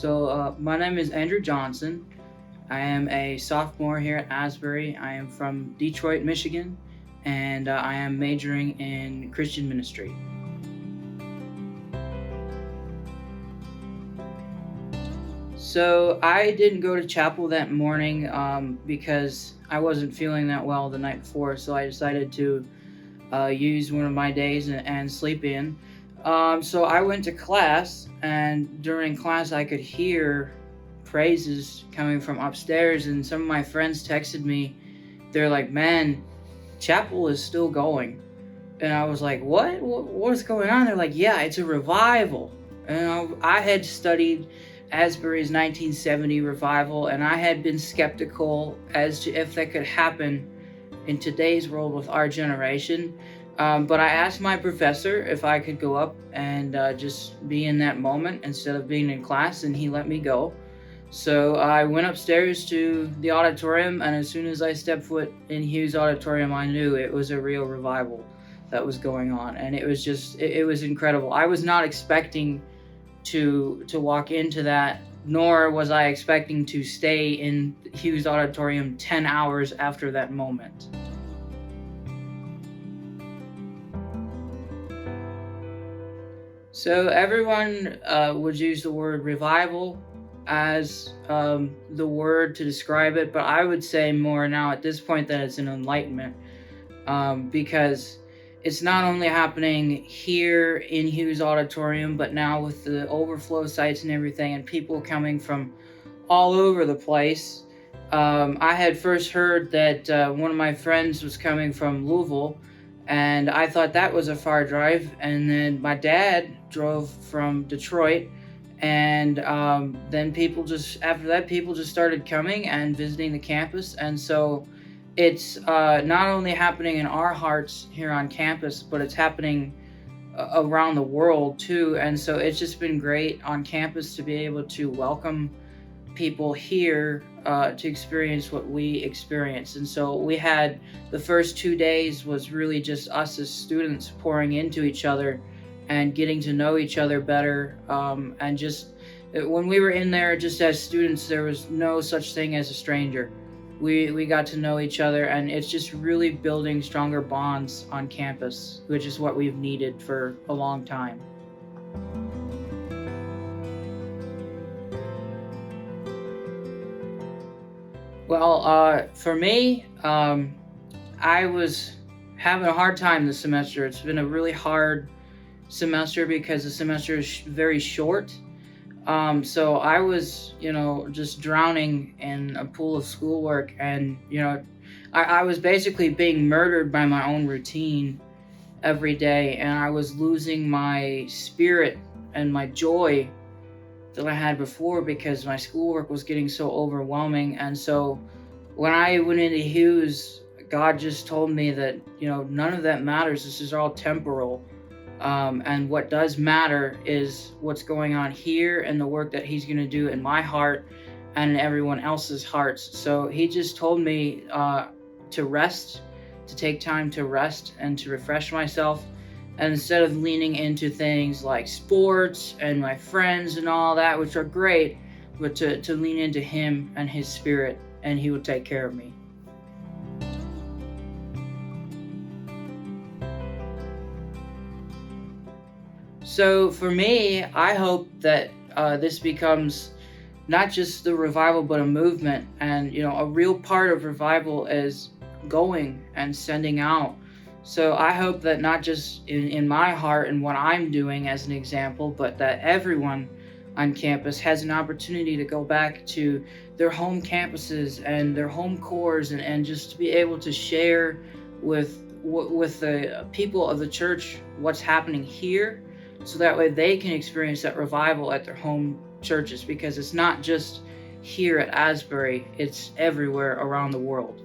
My name is Andrew Johnson. I am a sophomore here at Asbury. I am from Detroit, Michigan, and I am majoring in Christian ministry. So I didn't go to chapel that morning because I wasn't feeling that well the night before, so I decided to use one of my days and sleep in. So I went to class, and during class, I could hear praises coming from upstairs, and some of my friends texted me. They're like, "Man, chapel is still going." And I was like, What's going on?" They're like, "Yeah, it's a revival." And I had studied Asbury's 1970 revival, and I had been skeptical as to if that could happen in today's world with our generation. But I asked my professor if I could go up and just be in that moment instead of being in class, and he let me go. So I went upstairs to the auditorium, and as soon as I stepped foot in Hughes Auditorium, I knew it was a real revival that was going on, and it was incredible. I was not expecting to walk into that, nor was I expecting to stay in Hughes Auditorium 10 hours after that moment. So everyone would use the word revival as the word to describe it, but I would say more now at this point that it's an enlightenment, because it's not only happening here in Hughes Auditorium, but now with the overflow sites and everything, and people coming from all over the place. I had first heard that one of my friends was coming from Louisville, and I thought that was a far drive. And then my dad drove from Detroit, and then after that, people just started coming and visiting the campus. And so it's not only happening in our hearts here on campus, but it's happening around the world too. And so it's just been great on campus to be able to welcome people here to experience what we experienced. And so we had the first 2 days was really just us as students pouring into each other and getting to know each other better. And just when we were in there just as students, there was no such thing as a stranger. We got to know each other, and it's just really building stronger bonds on campus, which is what we've needed for a long time. Well, for me, I was having a hard time this semester. It's been a really hard semester because the semester is very short. So I was, just drowning in a pool of schoolwork, and, I was basically being murdered by my own routine every day, and I was losing my spirit and my joy that I had before because my schoolwork was getting so overwhelming. And so when I went into Hughes, God just told me that, none of that matters. This is all temporal. And what does matter is what's going on here and the work that He's going to do in my heart and in everyone else's hearts. So He just told me to rest, to take time to rest and to refresh myself. And instead of leaning into things like sports and my friends and all that, which are great, but to lean into Him and His Spirit, and He will take care of me. So for me, I hope that this becomes not just the revival, but a movement. And, a real part of revival is going and sending out. So I hope that not just in my heart and what I'm doing as an example, but that everyone on campus has an opportunity to go back to their home campuses and their home cores, and just to be able to share with the people of the church what's happening here, so that way they can experience that revival at their home churches, because it's not just here at Asbury, it's everywhere around the world.